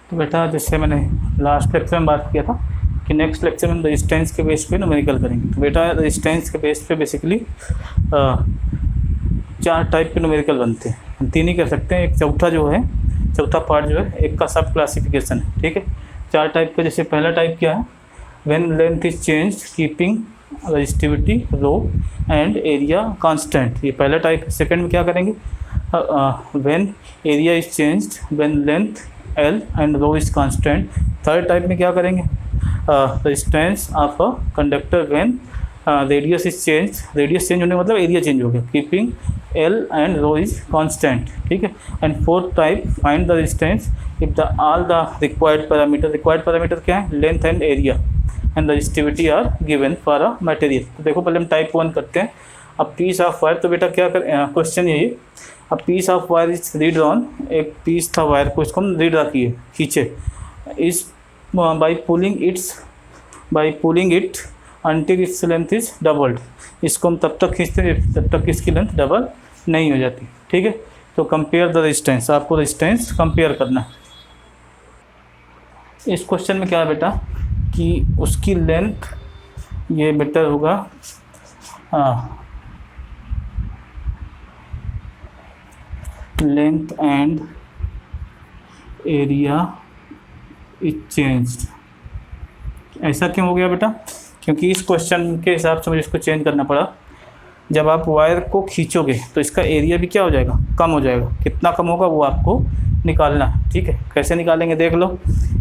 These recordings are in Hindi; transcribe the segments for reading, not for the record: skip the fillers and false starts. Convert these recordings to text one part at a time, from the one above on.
तो बेटा जैसे मैंने लास्ट लेक्चर में बात किया था कि नेक्स्ट लेक्चर में रेजिस्टेंस के बेस पे न्यूमेरिकल करेंगे। तो बेटा रेजिस्टेंस के बेस पे बेसिकली 4 टाइप के न्यूमेरिकल बनते हैं, 3 ही कर सकते हैं। एक चौथा जो है, चौथा पार्ट जो है, एक का सब क्लासिफिकेशन है, ठीक है। 4 टाइप का, जैसे पहला टाइप क्या है, when length is change keeping resistivity rho and area constant, ये पहला टाइप है। सेकंड में क्या करेंगे, when area is changed when length L and rho is constant. Third type में क्या करेंगे, resistance of a conductor when radius is change, radius change होने का मतलब एरिया चेंज हो गया, keeping L and rho is constant, ठीक है। And fourth type, find the resistance if the all the required parameter क्या है, length and area and resistivity are given for a material. तो देखो पहले हम टाइप 1 करते हैं। अब पीस ऑफ वायर, तो बेटा क्या कर, क्वेश्चन यही, अब piece of wire is read on, एक पीस था वायर को, इसको हम रीड रखिए, खींचे, इस by pulling it until its length is doubled, इसको हम तब तक खींचते हैं तब तक इसकी लेंथ डबल नहीं हो जाती, ठीक है। तो कंपेयर द रेजिस्टेंस, आपको रेजिस्टेंस कंपेयर करना है। इस क्वेश्चन में क्या है बेटा कि उसकी लेंथ, ये बेटर होगा, length and area is changed. ऐसा क्यों हो गया बेटा, क्योंकि इस क्वेश्चन के हिसाब से मुझे इसको चेंज करना पड़ा। जब आप वायर को खींचोगे तो इसका एरिया भी क्या हो जाएगा, कम हो जाएगा। कितना कम होगा वो आपको निकालना है, ठीक है। कैसे निकालेंगे देख लो।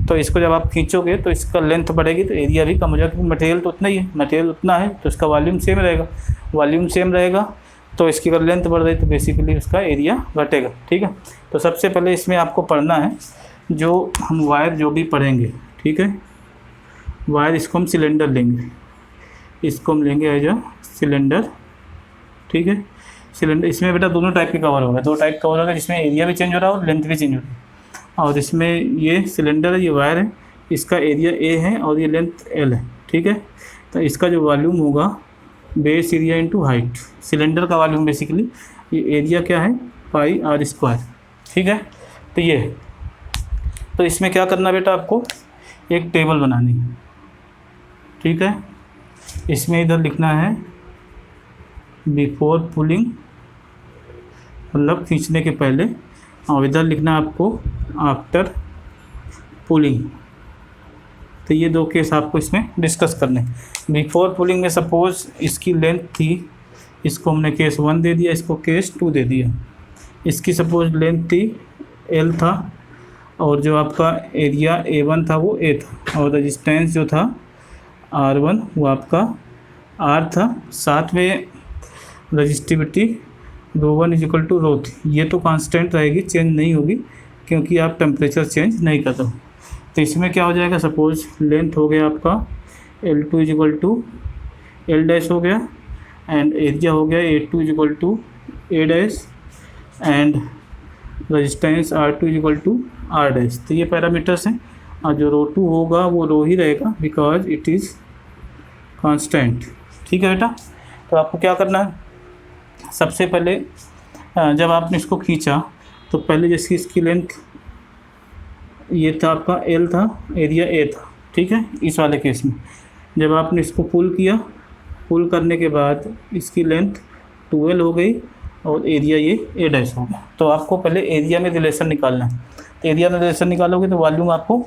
तो इसको जब आप खींचोगे तो इसका लेंथ बढ़ेगी तो एरिया भी कम हो जाएगा, क्योंकि मटेरियल तो उतना ही है, मटेरियल उतना है तो इसका वॉल्यूम सेम रहेगा, वॉल्यूम सेम रहेगा तो इसकी अगर लेंथ बढ़ रही तो बेसिकली उसका एरिया घटेगा, ठीक है। तो सबसे पहले इसमें आपको पढ़ना है, जो हम वायर जो भी पढ़ेंगे, ठीक है, वायर इसको हम सिलेंडर लेंगे, इसको हम लेंगे एज अ सिलेंडर, ठीक है। सिलेंडर, इसमें बेटा दोनों टाइप के कवर होगा, 2 टाइप कवर होगा, जिसमें एरिया भी चेंज हो रहा है और लेंथ भी चेंज हो रही है। और इसमें ये सिलेंडर है, ये वायर है, इसका एरिया ए है और ये लेंथ एल है, ठीक है। तो इसका जो वॉल्यूम होगा base area into height, cylinder का वॉल्यूम बेसिकली, ये एरिया क्या है पाई आर स्क्वायर, ठीक है। तो ये, तो इसमें क्या करना बेटा, आपको एक टेबल बनानी है, ठीक है। इसमें इधर लिखना है बिफोर पुलिंग, मतलब खींचने के पहले, और इधर लिखना है आपको आफ्टर पुलिंग। तो ये 2 केस आपको इसमें डिस्कस करने। बिफोर पुलिंग में सपोज इसकी लेंथ थी, इसको हमने केस 1 दे दिया, इसको केस 2 दे दिया। इसकी सपोज लेंथ थी एल था, और जो आपका एरिया A1 था वो A था, और रेजिस्टेंस जो था R1 वो आपका R था, साथ में रजिस्टिविटी ρ1 इज इक्वल टू रो थी। ये तो कांस्टेंट रहेगी, चेंज नहीं होगी क्योंकि आप टेम्परेचर चेंज नहीं करते हो। तो इसमें क्या हो जाएगा, सपोज लेंथ हो गया आपका L2 is equal to L dash हो गया, एंड एरिया हो गया A2 is equal to A dash, and resistance R2 is equal to R dash. तो ये पैरामीटर्स हैं, और जो ρ2 होगा वो रो ही रहेगा बिकॉज इट इज़ कांस्टेंट, ठीक है बेटा। तो आपको क्या करना है, सबसे पहले जब आपने इसको खींचा तो पहले जैसे इसकी लेंथ ये था आपका L था, एरिया A था, ठीक है। इस वाले केस में जब आपने इसको पुल किया, पुल करने के बाद इसकी लेंथ 2L हो गई और एरिया ये A डैश हो गया। तो आपको पहले एरिया में रिलेशन निकालना है। तो एरिया में रिलेशन निकालोगे तो वॉल्यूम आपको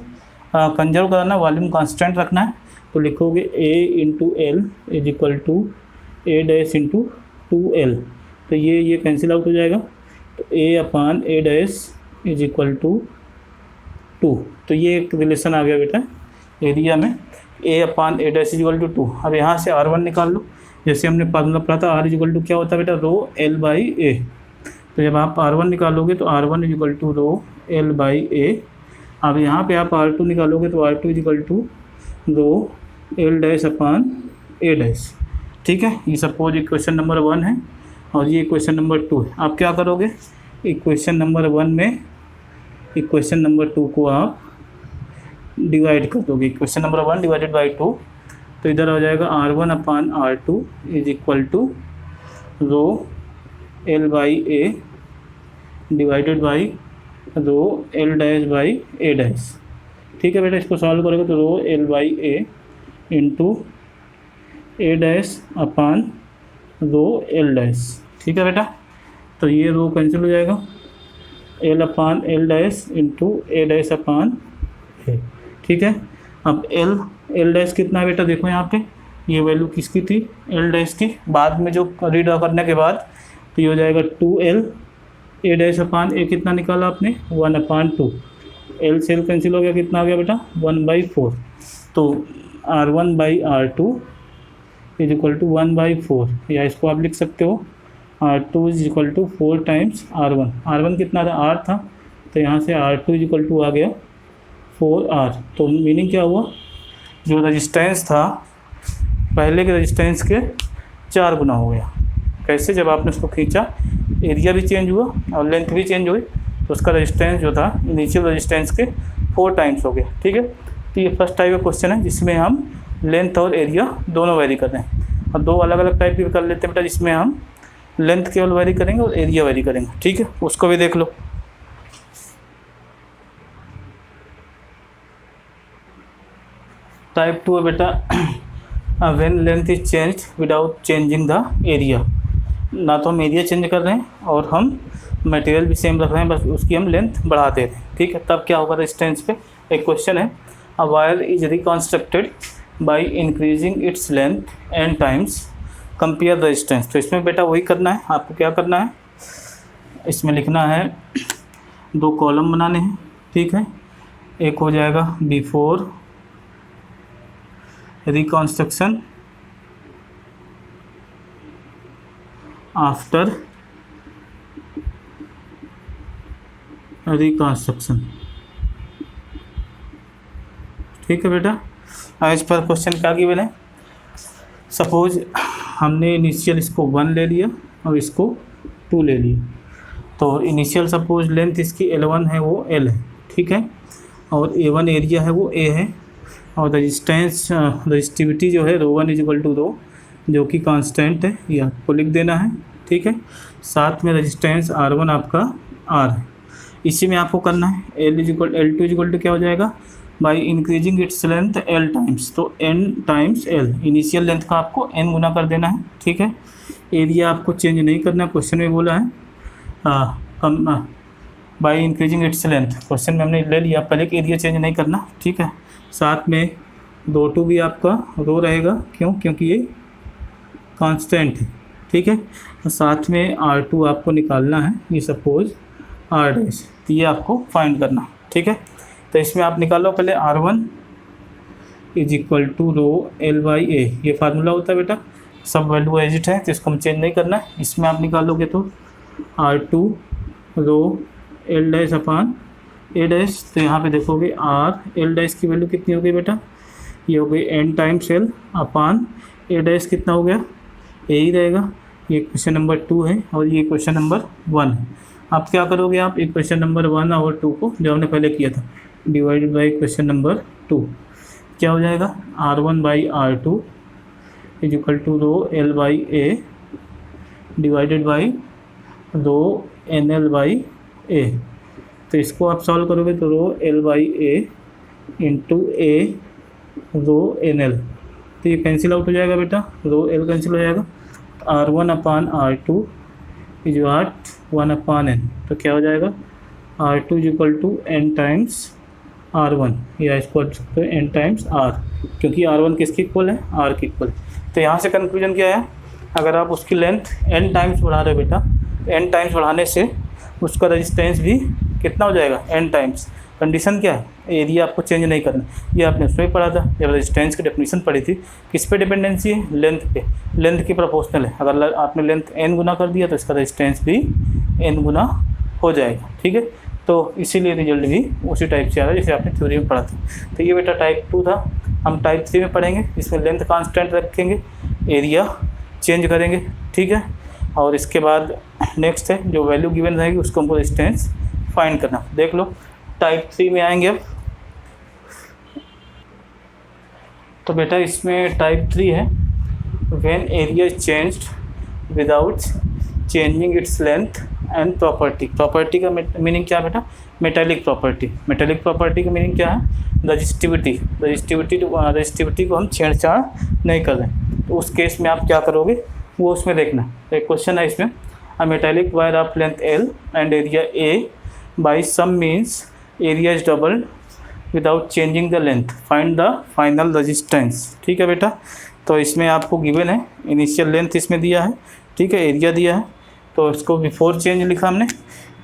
कंजर्व कराना, वॉल्यूम कांस्टेंट रखना है। तो लिखोगे A into L is equal to A dash into 2L। तो ये कैंसिल आउट हो जाएगा, तो A upon A dash is equal to 2। तो ये एक रिलेशन आ गया बेटा एरिया में, A upon A dash is equal to 2। अब यहाँ से R1 निकाल लो, जैसे हमने फार्मूला पढ़ा था, R इज इक्वल टू क्या होता है बेटा, रो L बाई A। तो जब आप R1 निकालोगे तो R1 is equal to rho L by A। अब यहाँ पे आप R2 निकालोगे तो R2 is equal to rho L dash upon A dash, ठीक है। ये सपोज इक्वेशन नंबर 1 है और ये इक्वेशन नंबर 2 है। आप क्या करोगे, इक्वेशन नंबर 1 में इक्वेशन नंबर 2 को आप डिवाइड कर दोगे, इक्वेशन नंबर 1 डिवाइडेड बाई 2। तो इधर हो जाएगा R1 upon R2 is equal to rho L by A divided by rho L dash by A dash, ठीक है बेटा, इसको सॉल्व करोगे तो rho L by A into A dash upon rho L dash. ठीक है बेटा, तो ये रो कैंसिल हो जाएगा, L upon L dash into A dash upon A. ठीक है, अब एल डैश कितना है बेटा, देखो यहाँ पे ये वैल्यू किसकी थी, एल डैश की। बाद में जो रीड्रॉ करने के बाद तो ये हो जाएगा 2l, ए डैश अपान ए कितना निकाला आपने 1/2, एल से एल कैंसिल हो गया, कितना आ गया बेटा 1/4। तो R1/R2 इज इक्वल टू 1/4, या इसको आप लिख सकते हो R2 is equal to 4 times R1। R1 कितना था, R था, तो यहाँ से R2 इज इक्वल टू आ गया 4R। तो मीनिंग क्या हुआ, जो रजिस्टेंस था पहले के रजिस्टेंस के 4 गुना हो गया। कैसे, जब आपने उसको खींचा एरिया भी चेंज हुआ और लेंथ भी चेंज हुई, तो उसका रजिस्टेंस जो था इनिशियल रजिस्टेंस के 4 टाइम्स हो गया। ठीक है, तो ये फर्स्ट टाइप का क्वेश्चन है जिसमें हम लेंथ और एरिया दोनों वेरी कर रहे हैं। और दो अलग अलग टाइप भी कर लेते हैं बेटा, जिसमें हम लेंथ केवल वेरी करेंगे और एरिया वेरी करेंगे। ठीक है, उसको भी देख लो। टाइप 2 है बेटा, when length is change without changing the area. ना तो हम एरिया चेंज कर रहे हैं और हम मटेरियल भी सेम रख रहे हैं, बस उसकी हम लेंथ बढ़ा दे रहे हैं। ठीक है, तब क्या होगा रेजिस्टेंस पे। एक क्वेश्चन है, a wire is reconstructed by increasing its length n times compare resistance. तो इसमें बेटा वही करना है, आपको क्या करना है, इसमें लिखना है 2 कॉलम बनाने हैं। ठीक है, एक हो जाएगा बिफोर रिकॉन्स्ट्रक्शन, आफ्टर रिकॉन्स्ट्रक्शन। ठीक है बेटा, इस पर क्वेश्चन क्या गिवन है, सपोज हमने इनिशियल इसको 1 ले लिया और इसको 2 ले लिया। तो इनिशियल सपोज लेंथ इसकी L1 है, वो L है। ठीक है, और A1 एरिया है वो A है, और रजिस्टेंस रजिस्टिविटी जो है ρ1 इज इक्वल टू रो, जो कि कांस्टेंट है, ये आपको लिख देना है। ठीक है, साथ में रजिस्टेंस R1 आपका R है। इसी में आपको करना है L2 इज इक्वल टू क्या हो जाएगा, by increasing its length L times, तो N times L, initial length का आपको N गुना कर देना है। ठीक है, एरिया आपको चेंज नहीं करना, क्वेश्चन में बोला है by increasing its length, question में हमने ले लिया, पहले एरिया चेंज नहीं करना। ठीक है, साथ में ρ2 भी आपका रो रहेगा, क्यों, क्योंकि ये कांस्टेंट है। ठीक है, और साथ में R2 आपको निकालना है, ये सपोज R डैश, तो ये आपको फाइंड करना। ठीक है, तो इसमें आप निकालो पहले R1 is equal to rho L by A, ये फार्मूला होता है बेटा, सब वैल्यू एजिट है, तो इसको हम चेंज नहीं करना है। इसमें आप निकालोगे तो R2 रो L डैश अपान ए डैश, तो यहाँ पे देखोगे R L डैश की वैल्यू कितनी हो गई बेटा, ये हो गई n टाइम्स L अपान ए डैश कितना हो गया, ए ही रहेगा। ये क्वेश्चन नंबर 2 है और ये क्वेश्चन नंबर 1 है। आप क्या करोगे, आप एक क्वेश्चन नंबर 1 और 2 को जो हमने पहले किया था डिवाइडेड बाई क्वेश्चन नंबर 2, क्या हो जाएगा, R1/R2 is equal to rho L by A divided by rho NL by A. तो इसको आप सॉल्व करोगे तो rho L by A into A rho NL, तो ये कैंसिल आउट हो जाएगा बेटा, रो L कैंसिल हो जाएगा, R1/R2 इज व्हाट 1/n, तो क्या हो जाएगा R2 is equal to n times R1, या इसको लिख सकते हैं n टाइम्स R, क्योंकि R1 किसकी इक्वल है, R की इक्वल। तो यहाँ से कंक्लूजन क्या है, अगर आप उसकी लेंथ n टाइम्स बढ़ा रहे हो बेटा, n टाइम्स बढ़ाने से उसका रेजिस्टेंस भी कितना हो जाएगा, n टाइम्स। कंडीशन क्या है, एरिया आपको चेंज नहीं करना, ये आपने उसमें पढ़ा था जब रेजिस्टेंस की डेफिनेशन पढ़ी थी, किस पे डिपेंडेंसी है, लेंथ पे, लेंथ की प्रोपोर्शनल है। अगर आपने लेंथ n गुना कर दिया तो इसका रेजिस्टेंस भी n गुना हो जाएगा। ठीक है, तो इसीलिए रिजल्ट भी उसी टाइप से आ रहा है जैसे आपने थ्योरी में पढ़ा था। तो ये बेटा टाइप 2 था। हम टाइप 3 में पढ़ेंगे, इसमें लेंथ कांस्टेंट रखेंगे, एरिया चेंज करेंगे। ठीक है, और इसके बाद नेक्स्ट है जो वैल्यू गिवन रहेगी उसको हमको रेजिस्टेंस फाइंड करना। देख लो टाइप 3 में आएंगे अब। तो बेटा इसमें टाइप 3 है, when area is changed without changing its length and property. Property का मीनिंग क्या बेटा, मेटालिक प्रॉपर्टी का मीनिंग क्या है? रजिस्टिविटी को हम छेड़छाड़ नहीं कर रहे, तो उस केस में आप क्या करोगे वो उसमें देखना। तो एक क्वेश्चन है इसमें, a metallic wire of length L and area A by some means area is double without changing the length, find the final resistance. ठीक है बेटा, तो इसमें आपको गिवन है इनिशियल लेंथ इसमें दिया है, ठीक है, एरिया दिया है, तो इसको बिफोर चेंज लिखा हमने।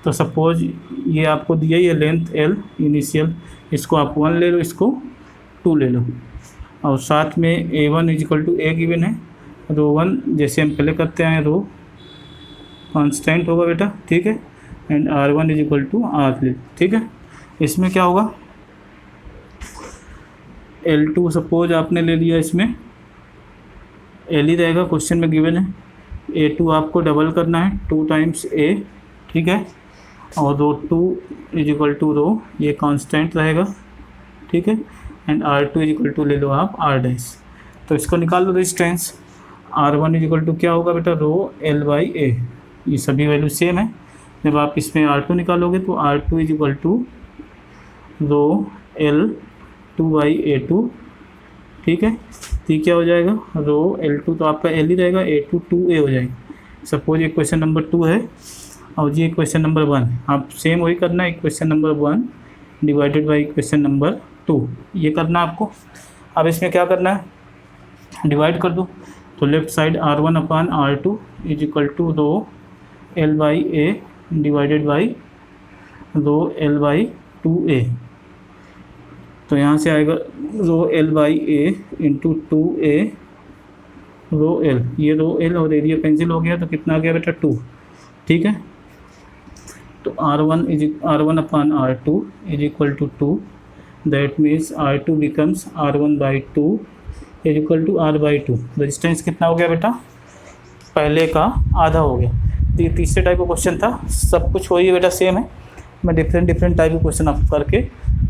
तो सपोज ये आपको दिया ये लेंथ L इनिशियल, इसको आप 1 ले लो, इसको 2 ले लो, और साथ में A1 is equal to A given है, रो 1 जैसे हम पहले करते हैं रो कांस्टेंट होगा बेटा, ठीक है, and R1 is equal to R ले, ठीक है। इसमें क्या होगा, L2 सपोज आपने ले लिया, इसमें L ही रहेगा, क्वेश्चन में गिवन है। A2 आपको डबल करना है 2 टाइम्स A, ठीक है, और रो 2 इजिकल टू रो ये कांस्टेंट रहेगा, ठीक है, एंड R2 इजिकल टू ले लो आप R डैश। तो इसको निकाल low resistance. R1 is equal to क्या होगा बेटा, रो L बाई A, ये सभी वैल्यू सेम है। जब आप इसमें R2 निकालोगे तो R2 is equal to rho L2 by A2, ठीक है, तो ये क्या हो जाएगा, रो L2 तो आपका L ही रहेगा, A2 2A हो जाएगा। सपोज ये क्वेश्चन नंबर 2 है और ये क्वेश्चन नंबर 1, आप सेम वही करना है, question number 1 divided by question number 2, ये करना है आपको। अब इसमें क्या करना है, डिवाइड कर दो, तो left side R1 upon R2 is equal to rho L by A divided by rho L by 2A। तो यहाँ से आएगा rho L by A into 2A rho L, ये रो L और एरिया कैंसिल हो गया, तो कितना आ गया बेटा 2, ठीक है। तो R1 upon R2 is equal to 2, that means R2 becomes R1 by 2 is equal to R by 2। Resistance कितना हो गया बेटा, पहले का आधा हो गया। तो ये तीसरे टाइप का क्वेश्चन था, सब कुछ वही बेटा सेम है, मैं डिफरेंट टाइप के क्वेश्चन आपको करके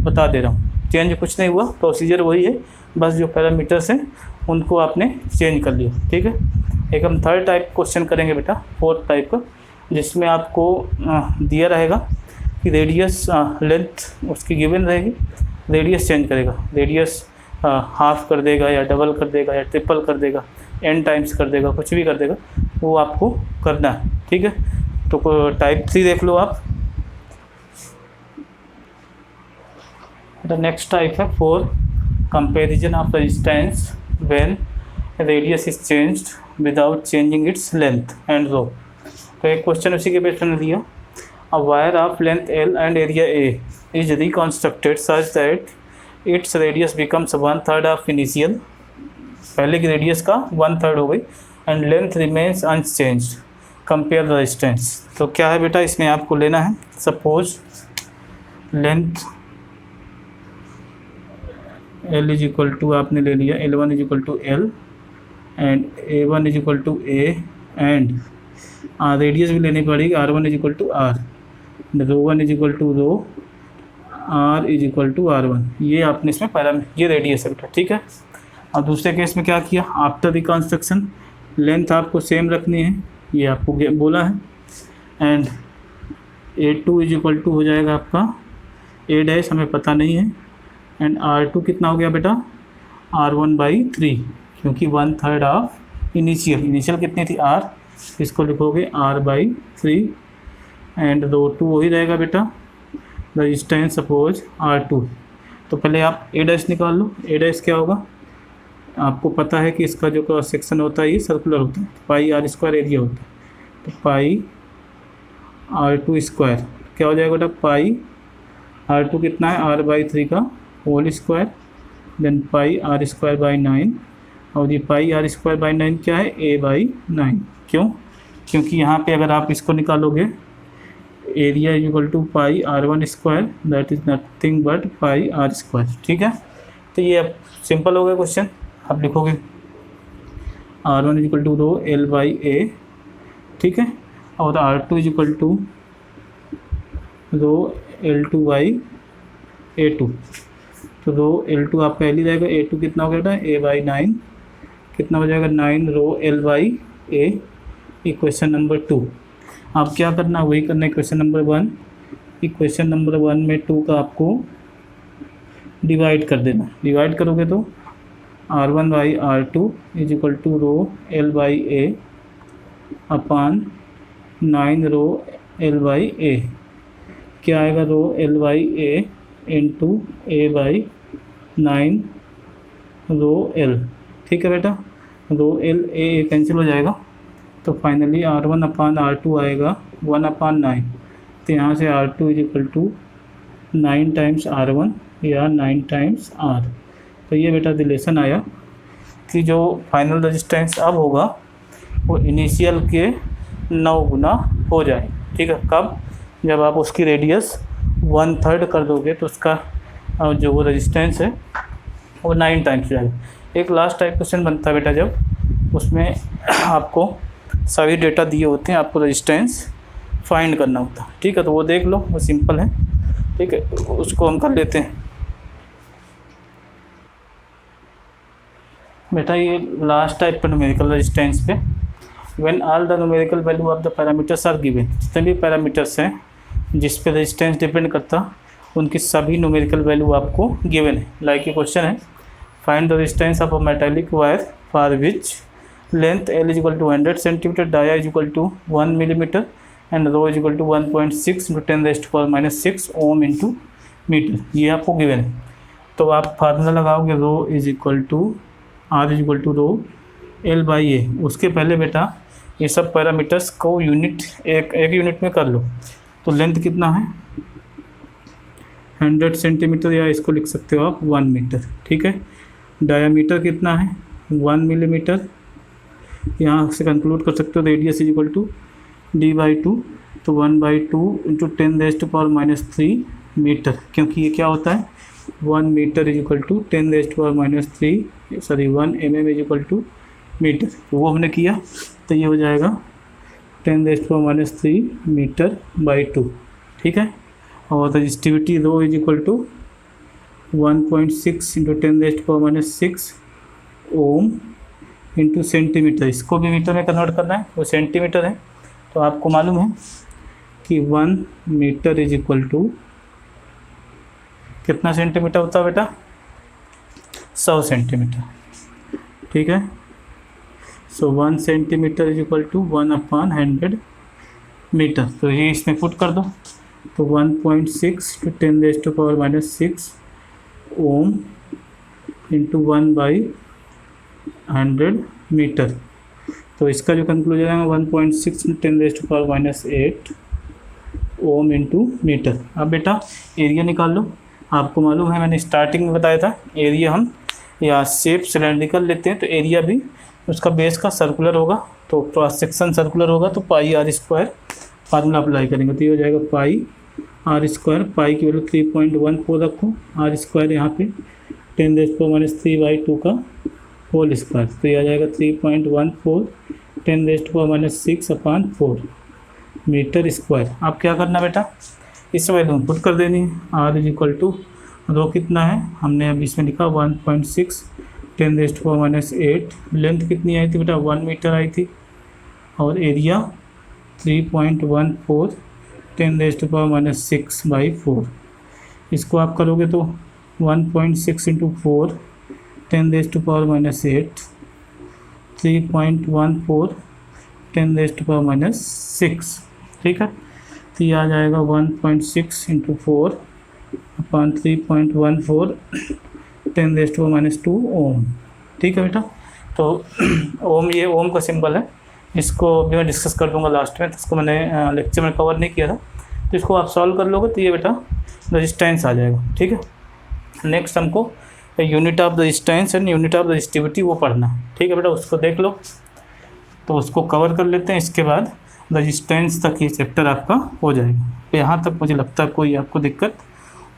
बता दे रहा हूँ, चेंज कुछ नहीं हुआ, प्रोसीजर वही है, बस जो पैरामीटर्स हैं उनको आपने चेंज कर लिया, ठीक है। एक हम थर्ड टाइप क्वेश्चन करेंगे बेटा, फोर्थ टाइप का, जिसमें आपको दिया रहेगा कि रेडियस लेंथ उसकी गिवन रहेगी, रेडियस चेंज करेगा, रेडियस हाफ कर देगा या डबल कर देगा या ट्रिपल कर देगा, n टाइम्स कर देगा, कुछ भी कर देगा, वो आपको करना है, ठीक है। तो टाइप 3 देख लो आप। The next type है for comparison of resistance when radius is changed without changing its length and row। तो एक क्वेश्चन उसी के बेस पर दिया, a wire of length L and area A is reconstructed such that its radius becomes 1/3 of initial, पहले की रेडियस का 1/3 हो गई, and length remains unchanged, compare the resistance। तो क्या है बेटा, इसमें आपको लेना है, suppose length L is equal to आपने ले लिया L1 is equal to L and A1 is equal to A and radius भी लेनी पड़ेगी, R1 is equal to R, rho 1 is equal to rho R is equal to R1, ये आपने इसमें पैरामीटर, ये रेडियस है बेटा, ठीक है। और दूसरे केस में क्या किया, आफ्टर रिकॉन्स्ट्रक्शन लेंथ आपको सेम रखनी है, ये आपको बोला है, and A2 is equal to हो जाएगा आपका A डैश, हमें पता नहीं है, एंड R2 कितना हो गया बेटा, R1 बाई 3, क्योंकि 1/3 ऑफ इनिशियल कितनी थी R, इसको लिखोगे R बाई 3, एंड रो 2 वही रहेगा बेटा, रजिस्टेंस सपोज R2। तो पहले आप A डैश निकाल लो, A डैश क्या होगा, आपको पता है कि इसका जो क्रॉस सेक्शन होता है ये सर्कुलर होता है, पाई R स्क्वायर एरिया होता है, तो पाई R2 स्क्वायर क्या हो जाएगा बेटा, पाई R2 कितना है, R बाई 3 का whole square, then pi R square by 9, और ये पाई R स्क्वायर बाई 9 क्या है, A बाई 9। क्यों, क्योंकि यहाँ पे अगर आप इसको निकालोगे area is equal to pi R1 square, that is nothing but pi R square, ठीक है। तो ये अब सिंपल हो गया क्वेश्चन, आप लिखोगे R1 is equal to rho L by A, ठीक है, और R2 is equal to rho L2 by A2। तो रो L2 आपका L ही रहेगा, A2 कितना हो गया, A बाई 9, कितना हो जाएगा 9 rho L by A, equation number 2। आप क्या करना, वही करना है क्वेश्चन नंबर 1, इक्वेशन नंबर 1 में 2 का आपको डिवाइड कर देना। डिवाइड करोगे तो R1 by R2 is equal to rho L by A upon 9 rho L by A. क्या आएगा? Rho L by A into A by 9 rho L। ठीक है बेटा, रो L ए कैंसिल हो जाएगा, तो फाइनली R1 अपान R2 आएगा 1 अपान 9। तो यहाँ से R2 is equal to 9 times R1 या 9 टाइम्स R। तो ये बेटा रिलेशन आया कि जो फाइनल रेजिस्टेंस अब होगा वो इनिशियल के 9 गुना हो जाए। ठीक है, कब? जब आप उसकी रेडियस 1/3 कर दोगे तो उसका जो वो रेजिस्टेंस है वो 9 टाइम्स जाएगा। एक लास्ट टाइप क्वेश्चन बनता है बेटा, जब उसमें आपको सभी डेटा दिए होते हैं, आपको रेजिस्टेंस फाइंड करना होता है। ठीक है, तो वो देख लो, वो सिंपल है। ठीक है, उसको हम कर लेते हैं बेटा। ये लास्ट टाइप का न्यूमेरिकल रेजिस्टेंस पे when all the numerical value of the parameters are given, जितने भी पैरामीटर्स हैं जिस पे रेजिस्टेंस डिपेंड करता, उनकी सभी न्यूमेरिकल वैल्यू आपको गिवन है। लाइक ये क्वेश्चन है, find the resistance of a metallic wire for which length L is equal to 100 centimetre, dia is equal to 1 millimetre and rho is equal to 1.6 into 10⁻⁻⁶ ohm into metre. ये आपको गिवन है। तो आप फार्मूला लगाओगे rho is equal to R is equal to rho L by A. उसके पहले बेटा ये सब पैरामीटर्स को यूनिट एक यूनिट में कर लो। तो लेंथ कितना है? 100 सेंटीमीटर, या इसको लिख सकते हो आप 1 मीटर। ठीक है, डायामीटर कितना है? 1 मिलीमीटर। यहाँ से कंक्लूड कर सकते हो radius is equal to d/2, तो 1/2 इंटू 10⁻³ मीटर, क्योंकि ये क्या होता है 1 metre is equal to 10⁻³ sorry 1 mm is equal to metre. तो वो हमने किया, तो ये हो जाएगा 10⁻³ मीटर बाई 2। ठीक है, और resistivity rho is equal to 1.6 into 10⁻⁶ ohm into centimetre. इसको भी मीटर में कन्वर्ट करना है, वो सेंटीमीटर है। तो आपको मालूम है कि 1 मीटर इज इक्वल टू कितना सेंटीमीटर होता है बेटा? 100 सेंटीमीटर। ठीक है, so 1 centimetre is equal to 1/100 metre. तो ये इसमें पुट कर दो, तो 1.6 टू 10⁻⁻⁶ ओम इंटू 1/100 मीटर। तो इसका जो कंक्लूजन है 1.6 इंटू 10⁻⁸ ओम इंटू मीटर। अब बेटा एरिया निकाल लो। आपको मालूम है, मैंने स्टार्टिंग में बताया था, एरिया हम या शेप सिलेंड्रिकल लेते हैं तो एरिया भी उसका बेस का सर्कुलर होगा, तो क्रॉस सेक्शन सर्कुलर होगा, तो πr² फार्मूला अप्लाई करेंगे तो ये हो जाएगा πr²। पाई की वैल्यू 3.14 रखो, r² यहाँ पे 10⁻³ का होल स्क्वायर, तो ये आ जाएगा 3.14 10⁻⁶/4 मीटर स्क्वायर। अब क्या करना बेटा, इस वैल्यू पुट कर देनी है। R इज इक्वल टू रो कितना है, हमने अभी इसमें लिखा 1.6 10⁻⁸। लेंथ कितनी आई थी बेटा? 1 मीटर आई थी, और एरिया 3.14 10⁻⁶/4। इसको आप करोगे तो 1.6 इंटू 4 10⁻⁸ 3.14 10⁻⁶। ठीक है, तो ये आ जाएगा 1.6 इंटू 4 अपान 3.14 10⁻² ओम। ठीक है बेटा, तो ओम, ये ओम का सिंबल है, इसको भी मैं डिस्कस कर दूंगा लास्ट में, तो इसको मैंने लेक्चर में कवर नहीं किया था, तो इसको आप सॉल्व कर लोगे तो ये बेटा रेजिस्टेंस आ जाएगा। ठीक है, नेक्स्ट हमको unit of resistance and unit of resistivity वो पढ़ना है। ठीक है बेटा, उसको देख लो, तो उसको कवर कर लेते हैं। इसके बाद रेजिस्टेंस तक ये चैप्टर आपका हो जाएगा। तो यहाँ तक मुझे लगता है कोई आपको दिक्कत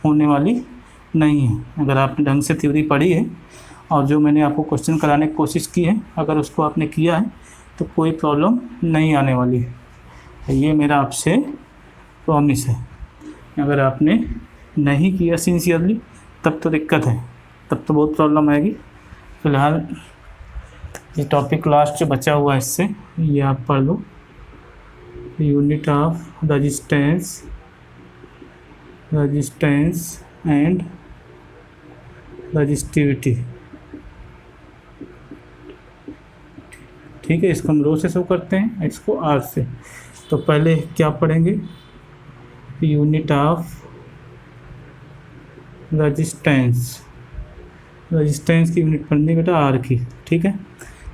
होने वाली नहीं है। अगर आपने ढंग से थ्योरी पढ़ी है और जो मैंने आपको क्वेश्चन कराने की कोशिश की है, अगर उसको आपने किया है तो कोई प्रॉब्लम नहीं आने वाली है। ये मेरा आपसे प्रॉमिस है। अगर आपने नहीं किया सिंसियरली तब तो दिक्कत है, तब तो बहुत प्रॉब्लम आएगी। फिलहाल ये टॉपिक लास्ट जो बचा हुआ है इससे ये आप पढ़ लो, unit of resistance resistance and resistivity. ठीक है, इसको हम रो से शो करते हैं, इसको आर से। तो पहले क्या पढ़ेंगे, यूनिट ऑफ रजिस्टेंस। रजिस्टेंस की यूनिट पढ़नी बेटा आर की। ठीक है,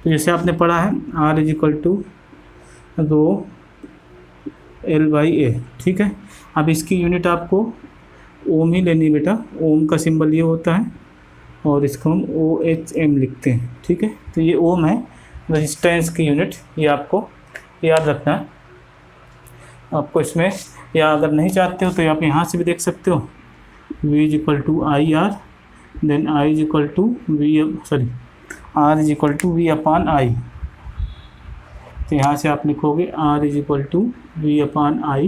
तो जैसे आपने पढ़ा है R is equal to rho L by A. ठीक है, अब इसकी यूनिट आपको ओम ही लेनी है बेटा। ओम का सिंबल ये होता है और इसको हम OHM लिखते हैं। ठीक है, तो ये ओम है रजिस्टेंस की यूनिट, ये आपको याद रखना है। आपको इसमें, या अगर नहीं चाहते हो तो आप यहाँ से भी देख सकते हो, V is equal to I R, then I is equal to R is equal to V upon I. तो यहाँ से आप लिखोगे R is equal to V upon I.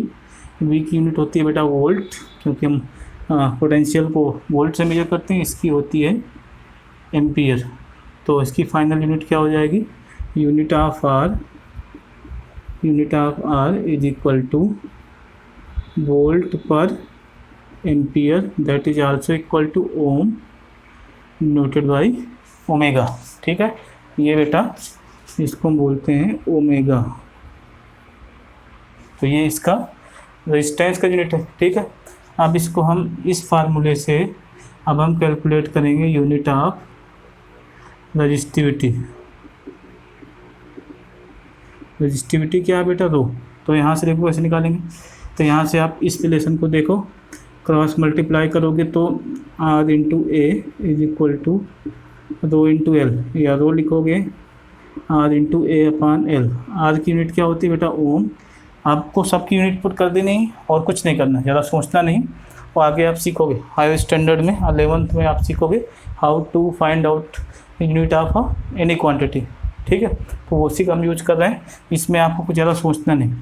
V की यूनिट होती है बेटा वोल्ट, क्योंकि हम पोटेंशियल को वोल्ट से मेजर करते हैं। इसकी होती है एम्पियर। तो इसकी फाइनल यूनिट क्या हो जाएगी, unit of R is equal to volt पर ampere, that is also equal to ohm noted by omega. ठीक है, ये बेटा इसको हम बोलते हैं ओमेगा। तो ये इसका रेजिस्टेंस का यूनिट है। ठीक है, अब इसको हम इस फार्मूले से अब हम कैलकुलेट करेंगे यूनिट ऑफ रजिस्टिविटी। रजिस्टिविटी क्या है बेटा, रो। तो यहाँ से देखो कैसे निकालेंगे। तो यहाँ से आप इस रिलेशन को देखो, क्रॉस मल्टीप्लाई करोगे तो R into A is equal to rho into L, या रो लिखोगे R into A upon L. R की यूनिट क्या होती है बेटा ओम। आपको सबकी यूनिट पुट कर देनी है और कुछ नहीं करना, ज़्यादा सोचना नहीं। और आगे आप सीखोगे हायर स्टैंडर्ड में 11th में आप सीखोगे how to find out unit of any quantity. ठीक है, तो वो उसी का हम यूज कर रहे हैं। इसमें आपको कुछ ज़्यादा सोचना नहीं।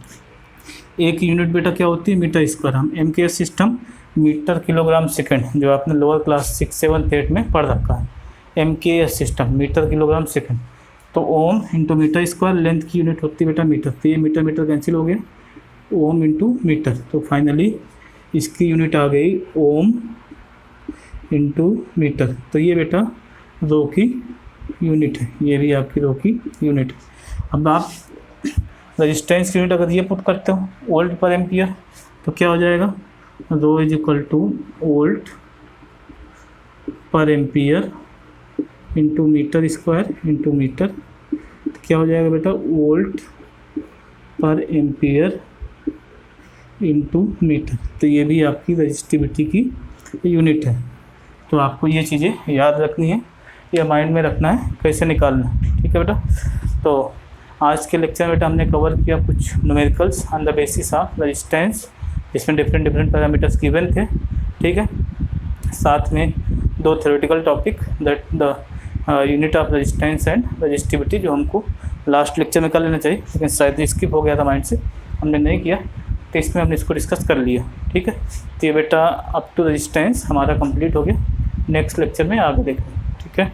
एक यूनिट बेटा क्या होती है, मीटर स्क्वायर। हम MKS system metre kilogram second, जो आपने लोअर क्लास 6, 7, 8 में पढ़ रखा है, MKS system metre kilogram second. तो ohm into metre square, length की यूनिट होती है बेटा मीटर। तो ये मीटर मीटर कैंसिल हो गया, ओम इंटू मीटर। तो फाइनली इसकी यूनिट आ गई ओम इंटू मीटर। तो ये बेटा रो की यूनिट है, ये भी आपकी रो की यूनिट है। अब आप रजिस्टेंस की यूनिट अगर ये पुट करते हो वोल्ट पर एम्पियर, तो क्या हो जाएगा, rho is equal to volt पर ampere into metre square into metre. तो क्या हो जाएगा बेटा, वोल्ट पर एम्पियर इंटू मीटर। तो ये भी आपकी रजिस्टिविटी की यूनिट है। तो आपको ये चीज़ें याद रखनी है, या माइंड में रखना है कैसे निकालना है। ठीक है बेटा, तो आज के लेक्चर में बेटा हमने कवर किया कुछ numericals on the basis of resistance, इसमें डिफरेंट पैरामीटर्स गिवन थे। ठीक है, साथ में 2 theoretical topic, that the unit of resistance and resistivity, जो हमको लास्ट लेक्चर में कर लेना चाहिए, लेकिन शायद स्किप हो गया था माइंड से, हमने नहीं किया। तो इसमें हमने इसको डिस्कस कर लिया। ठीक है, तो ये बेटा अप टू रेजिस्टेंस हमारा कंप्लीट हो गया। नेक्स्ट लेक्चर में आगे देखेंगे। ठीक है।